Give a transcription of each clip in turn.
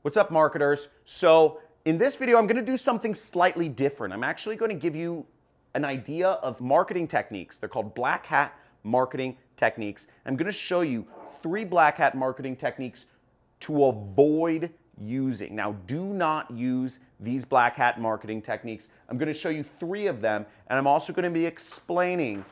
What's up, marketers? So in this video, I'm going to do something slightly different. I'm actually going to give you an idea of marketing techniques. They're called black hat marketing techniques. I'm going to show you 3 black hat marketing techniques to avoid using. Now, do not use these black hat marketing techniques. I'm going to show you 3 of them, and I'm also going to be explaining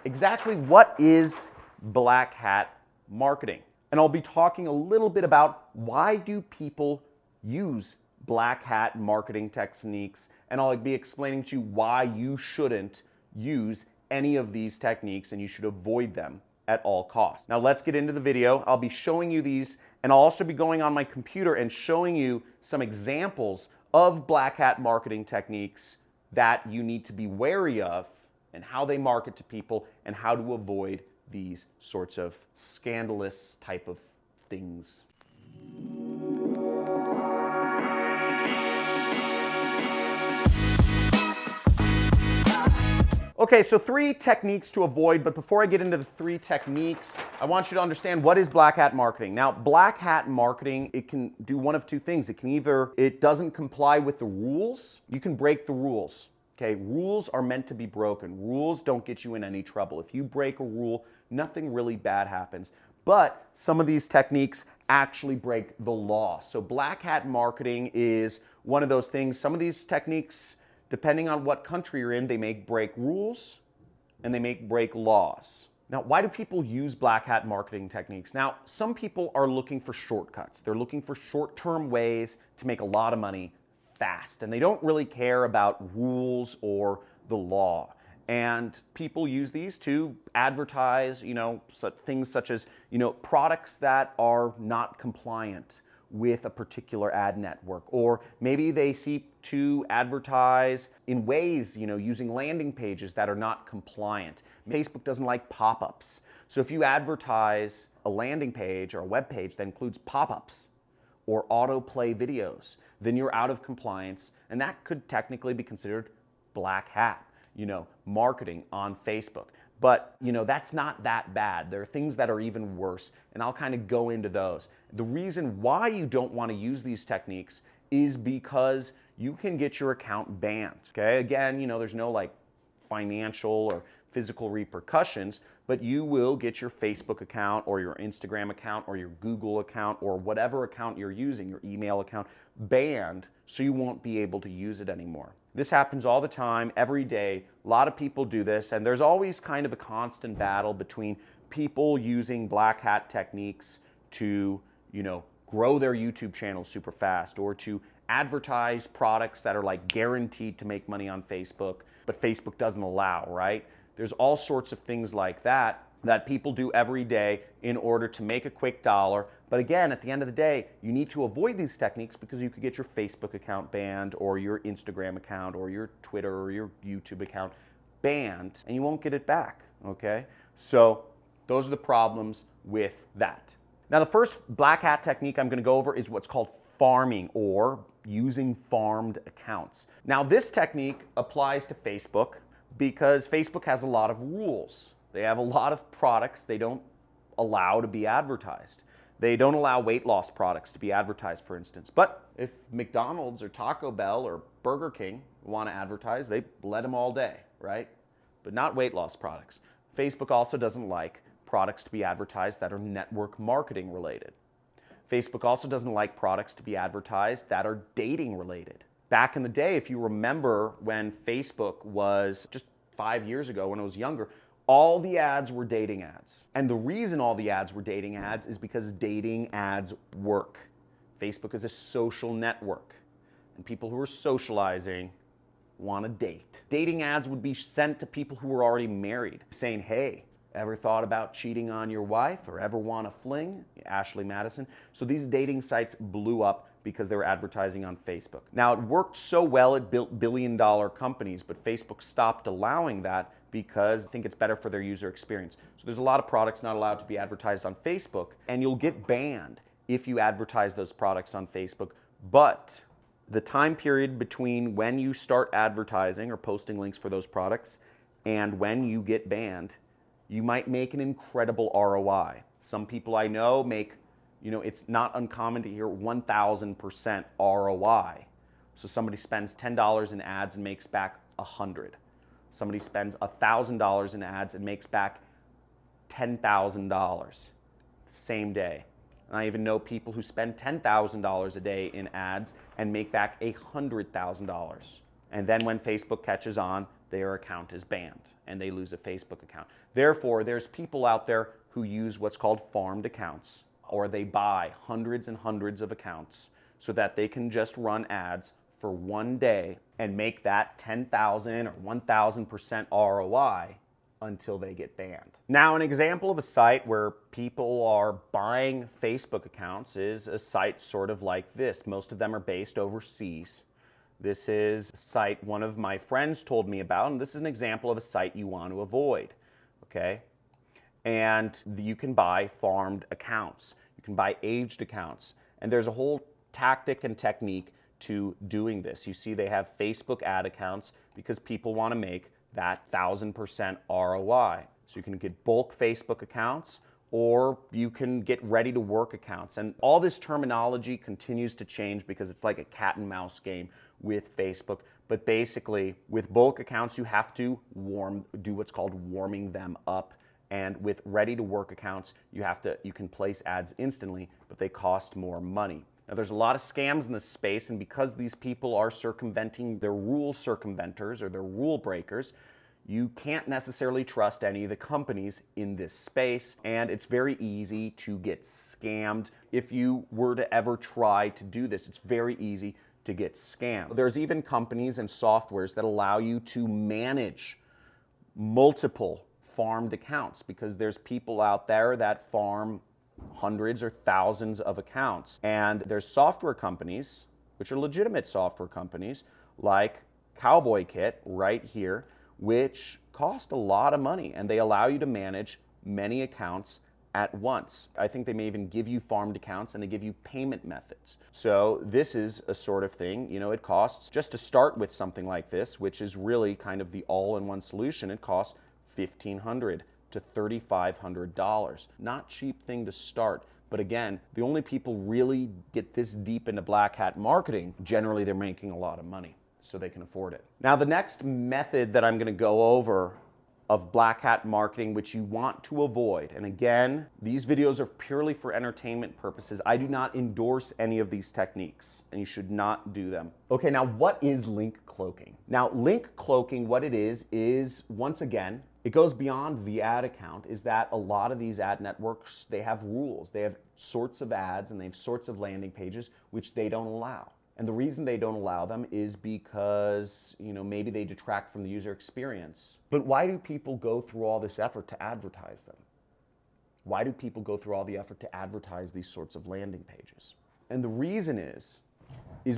exactly what is black hat marketing. And I'll be talking a little bit about why do people use black hat marketing techniques, and I'll be explaining to you why you shouldn't use any of these techniques and you should avoid them at all costs. Now let's get into the video. I'll be showing you these, and I'll also be going on my computer and showing you some examples of black hat marketing techniques that you need to be wary of and how they market to people and how to avoid these sorts of scandalous type of things. Okay, so 3 techniques to avoid, but before I get into the 3 techniques, I want you to understand what is black hat marketing. Now, black hat marketing, it can do one of 2 things. It doesn't comply with the rules. You can break the rules. Okay, rules are meant to be broken. Rules don't get you in any trouble. If you break a rule, nothing really bad happens. But some of these techniques actually break the law. So black hat marketing is one of those things. Some of these techniques, depending on what country you're in, they may break rules and they may break laws. Now, why do people use black hat marketing techniques? Now, some people are looking for shortcuts. They're looking for short-term ways to make a lot of money fast, and they don't really care about rules or the law. And people use these to advertise, things such as, products that are not compliant with a particular ad network, or maybe they seek to advertise in ways, using landing pages that are not compliant. Facebook doesn't like pop-ups. So if you advertise a landing page or a web page that includes pop-ups or autoplay videos, then you're out of compliance, and that could technically be considered black hat, marketing on Facebook. But, that's not that bad. There are things that are even worse, and I'll kind of go into those. The reason why you don't want to use these techniques is because you can get your account banned, okay? Again, there's no financial or physical repercussions, but you will get your Facebook account or your Instagram account or your Google account or whatever account you're using, your email account, banned, so you won't be able to use it anymore. This happens all the time, every day. A lot of people do this, and there's always kind of a constant battle between people using black hat techniques to, grow their YouTube channel super fast, or to advertise products that are guaranteed to make money on Facebook, but Facebook doesn't allow, right? There's all sorts of things like that people do every day in order to make a quick dollar. But again, at the end of the day, you need to avoid these techniques because you could get your Facebook account banned, or your Instagram account, or your Twitter, or your YouTube account banned, and you won't get it back, okay? So those are the problems with that. Now, the first black hat technique I'm going to go over is what's called farming, or using farmed accounts. Now, this technique applies to Facebook because Facebook has a lot of rules. They have a lot of products they don't allow to be advertised. They don't allow weight loss products to be advertised, for instance. But if McDonald's or Taco Bell or Burger King want to advertise, they let them all day, right? But not weight loss products. Facebook also doesn't like products to be advertised that are network marketing related. Facebook also doesn't like products to be advertised that are dating related. Back in the day, if you remember when Facebook was just 5 years ago, when I was younger, all the ads were dating ads. And the reason all the ads were dating ads is because dating ads work. Facebook is a social network, and people who are socializing want to date. Dating ads would be sent to people who were already married, saying, hey, ever thought about cheating on your wife, or ever want a fling? Ashley Madison. So these dating sites blew up because they were advertising on Facebook. Now, it worked so well it built billion-dollar companies, but Facebook stopped allowing that because I think it's better for their user experience. So there's a lot of products not allowed to be advertised on Facebook, and you'll get banned if you advertise those products on Facebook. But the time period between when you start advertising or posting links for those products and when you get banned, you might make an incredible ROI. Some people I know make You know, it's not uncommon to hear 1,000% ROI. So somebody spends $10 in ads and makes back 100. Somebody spends $1,000 in ads and makes back $10,000 the same day. And I even know people who spend $10,000 a day in ads and make back $100,000. And then when Facebook catches on, their account is banned and they lose a Facebook account. Therefore, there's people out there who use what's called farmed accounts, or they buy hundreds and hundreds of accounts so that they can just run ads for one day and make that 10,000 or 1,000% ROI until they get banned. Now, an example of a site where people are buying Facebook accounts is a site sort of like this. Most of them are based overseas. This is a site one of my friends told me about, and this is an example of a site you want to avoid, okay? And you can buy farmed accounts. You can buy aged accounts. And there's a whole tactic and technique to doing this. You see they have Facebook ad accounts because people want to make that 1,000% ROI. So you can get bulk Facebook accounts, or you can get ready to work accounts. And all this terminology continues to change because it's like a cat and mouse game with Facebook. But basically, with bulk accounts, you have to do what's called warming them up. And with ready to work accounts, you can place ads instantly, but they cost more money. Now, there's a lot of scams in this space, and because these people are circumventing their rule circumventers or their rule breakers, you can't necessarily trust any of the companies in this space, and it's very easy to get scammed. If you were to ever try to do this, it's very easy to get scammed. There's even companies and softwares that allow you to manage multiple farmed accounts, because there's people out there that farm hundreds or thousands of accounts. And there's software companies, which are legitimate software companies, like Cowboy Kit right here, which cost a lot of money, and they allow you to manage many accounts at once. I think they may even give you farmed accounts, and they give you payment methods. So this is a sort of thing, you know, it costs, just to start with something like this, which is really kind of the all-in-one solution, it costs $1,500 to $3,500. Not cheap thing to start. But again, the only people really get this deep into black hat marketing, generally they're making a lot of money, so they can afford it. Now, the next method that I'm going to go over of black hat marketing, which you want to avoid, and again, these videos are purely for entertainment purposes. I do not endorse any of these techniques, and you should not do them. Okay, now what is link cloaking? Now, link cloaking, what it is once again, it goes beyond the ad account, is that a lot of these ad networks, they have rules. They have sorts of ads and they have sorts of landing pages which they don't allow. And the reason they don't allow them is because, you know, maybe they detract from the user experience. But why do people go through all this effort to advertise them? Why do people go through all the effort to advertise these sorts of landing pages? And the reason is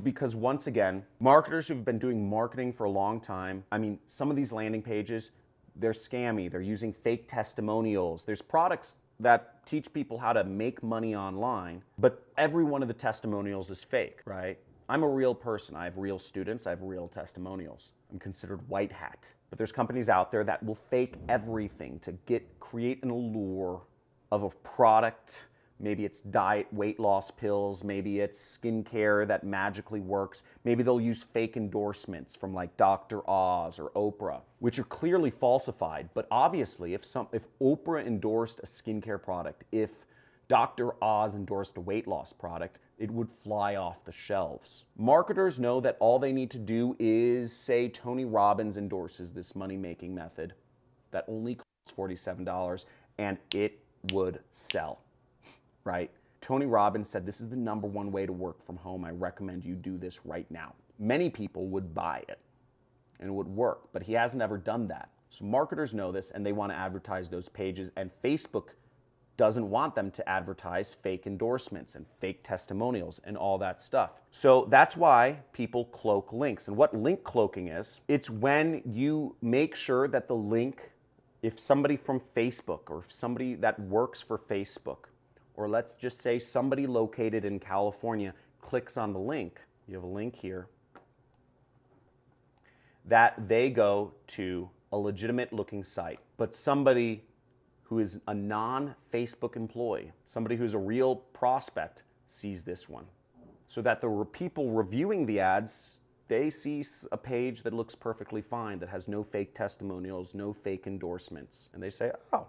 because, once again, marketers who've been doing marketing for a long time, I mean, some of these landing pages, they're scammy. They're using fake testimonials. There's products that teach people how to make money online, but every one of the testimonials is fake, right? I'm a real person. I have real students. I have real testimonials. I'm considered white hat. But there's companies out there that will fake everything to create an allure of a product. Maybe it's diet weight loss pills, maybe it's skincare that magically works. Maybe they'll use fake endorsements from like Dr. Oz or Oprah, which are clearly falsified. But obviously, if Oprah endorsed a skincare product, if Dr. Oz endorsed a weight loss product, it would fly off the shelves. Marketers know that all they need to do is say Tony Robbins endorses this money-making method that only costs $47, and it would sell. Right? Tony Robbins said, this is the #1 way to work from home. I recommend you do this right now. Many people would buy it and it would work, but he hasn't ever done that. So marketers know this and they want to advertise those pages, and Facebook doesn't want them to advertise fake endorsements and fake testimonials and all that stuff. So that's why people cloak links. And what link cloaking is, it's when you make sure that the link, if somebody from Facebook or somebody that works for Facebook, or let's just say somebody located in California clicks on the link, you have a link here, that they go to a legitimate looking site, but somebody who is a non-Facebook employee, somebody who's a real prospect, sees this one. So that the people reviewing the ads, they see a page that looks perfectly fine, that has no fake testimonials, no fake endorsements. And they say, oh,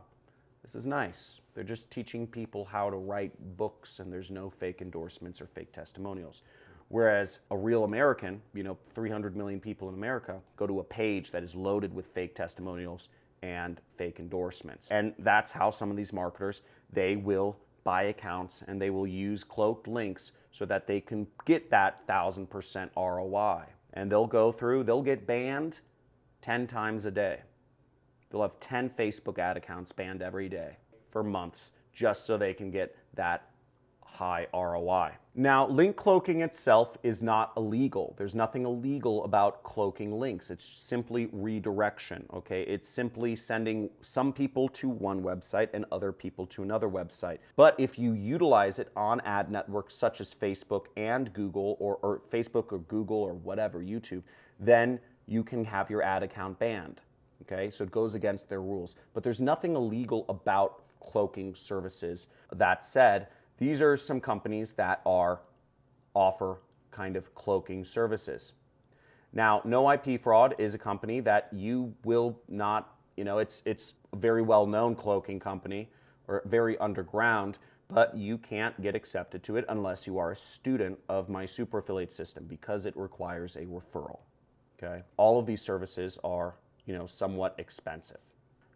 this is nice. They're just teaching people how to write books and there's no fake endorsements or fake testimonials. Whereas a real American, 300 million people in America, go to a page that is loaded with fake testimonials and fake endorsements. And that's how some of these marketers, they will buy accounts and they will use cloaked links so that they can get that 1,000% ROI. And they'll go through, they'll get banned 10 times a day. They'll have 10 Facebook ad accounts banned every day for months just so they can get that high ROI. Now, link cloaking itself is not illegal. There's nothing illegal about cloaking links. It's simply redirection, okay? It's simply sending some people to one website and other people to another website. But if you utilize it on ad networks such as Facebook and Google, or Facebook or Google or whatever, YouTube, then you can have your ad account banned, okay? So it goes against their rules. But there's nothing illegal about cloaking services. That said, these are some companies that offer kind of cloaking services. Now, No IP Fraud is a company that you will not, it's a very well-known cloaking company, or very underground, but you can't get accepted to it unless you are a student of my super affiliate system, because it requires a referral, okay? All of these services are, somewhat expensive.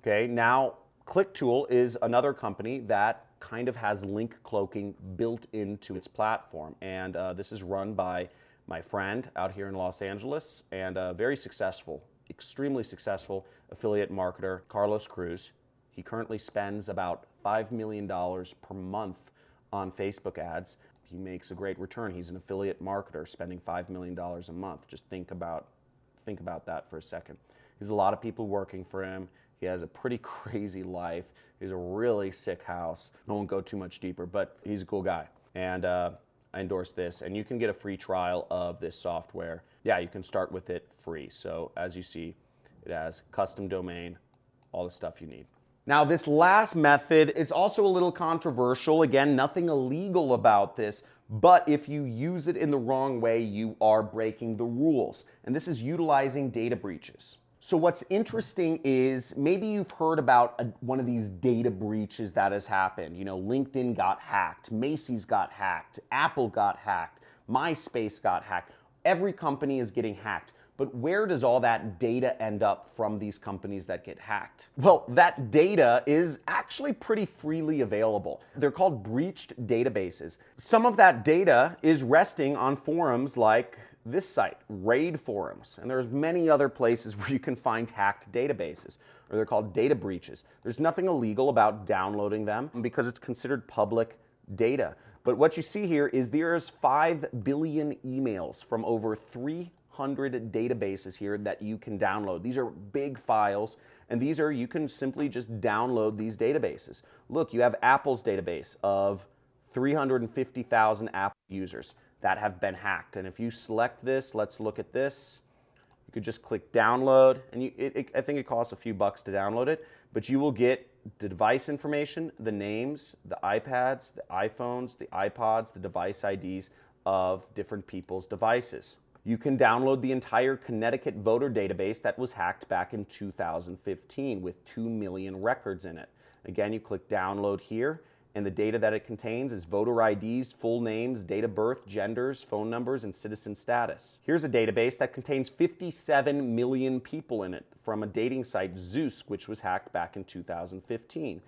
Okay, now ClickTool is another company that kind of has link cloaking built into its platform. And this is run by my friend out here in Los Angeles, and a very successful, extremely successful affiliate marketer, Carlos Cruz. He currently spends about $5 million per month on Facebook ads. He makes a great return. He's an affiliate marketer spending $5 million a month. Just think about that for a second. There's a lot of people working for him. He has a pretty crazy life. He's a really sick house. I won't go too much deeper, but he's a cool guy. And I endorse this. And you can get a free trial of this software. Yeah, you can start with it free. So as you see, it has custom domain, all the stuff you need. Now, this last method, it's also a little controversial. Again, nothing illegal about this, but if you use it in the wrong way, you are breaking the rules. And this is utilizing data breaches. So what's interesting is maybe you've heard about one of these data breaches that has happened. LinkedIn got hacked, Macy's got hacked, Apple got hacked, MySpace got hacked. Every company is getting hacked. But where does all that data end up from these companies that get hacked? Well, that data is actually pretty freely available. They're called breached databases. Some of that data is resting on forums like this site, RAID forums, and there's many other places where you can find hacked databases, or they're called data breaches. There's nothing illegal about downloading them because it's considered public data. But what you see here is there's 5 billion emails from over 300 databases here that you can download. These are big files, and you can simply just download these databases. Look, you have Apple's database of 350,000 Apple users that have been hacked. And if you select this, let's look at this. You could just click download, and I think it costs a few bucks to download it, but you will get the device information, the names, the iPads, the iPhones, the iPods, the device IDs of different people's devices. You can download the entire Connecticut voter database that was hacked back in 2015 with 2 million records in it. Again, you click download here, and the data that it contains is voter IDs, full names, date of birth, genders, phone numbers, and citizen status. Here's a database that contains 57 million people in it from a dating site, Zeus, which was hacked back in 2015.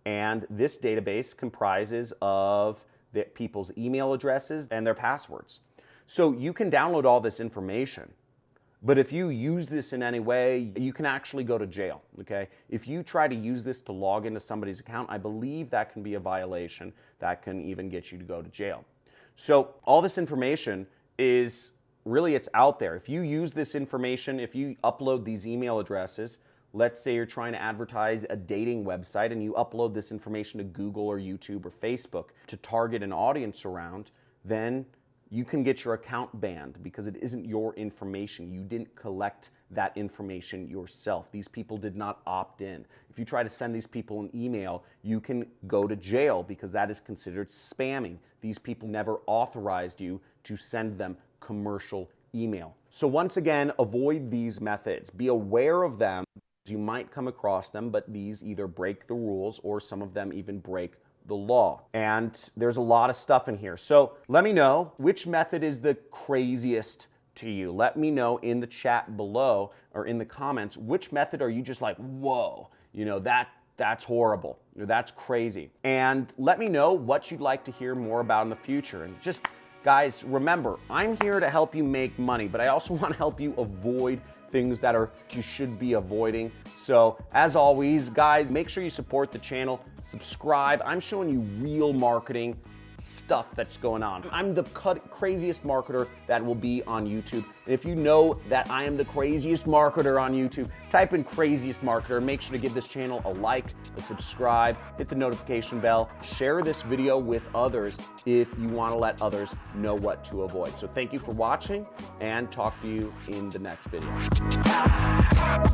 And this database comprises of the people's email addresses and their passwords. So you can download all this information, but if you use this in any way, you can actually go to jail, okay? If you try to use this to log into somebody's account, I believe that can be a violation. That can even get you to go to jail. So all this information is really, it's out there. If you use this information, if you upload these email addresses, let's say you're trying to advertise a dating website and you upload this information to Google or YouTube or Facebook to target an audience around, then you can get your account banned because it isn't your information. You didn't collect that information yourself. These people did not opt in. If you try to send these people an email, you can go to jail because that is considered spamming. These people never authorized you to send them commercial email. So once again, avoid these methods. Be aware of them. You might come across them, but these either break the rules or some of them even break the law. And there's a lot of stuff in here. So let me know which method is the craziest to you. Let me know in the chat below or in the comments, which method are you just like, whoa, you know, that's horrible, you know, that's crazy. And let me know what you'd like to hear more about in the future. And just, guys, remember, I'm here to help you make money, but I also want to help you avoid things that you should be avoiding. So as always, guys, make sure you support the channel, subscribe. I'm showing you real marketing stuff that's going on. I'm the craziest marketer that will be on YouTube. And if you know that I am the craziest marketer on YouTube, type in craziest marketer. Make sure to give this channel a like, a subscribe, hit the notification bell, share this video with others if you want to let others know what to avoid. So thank you for watching and talk to you in the next video.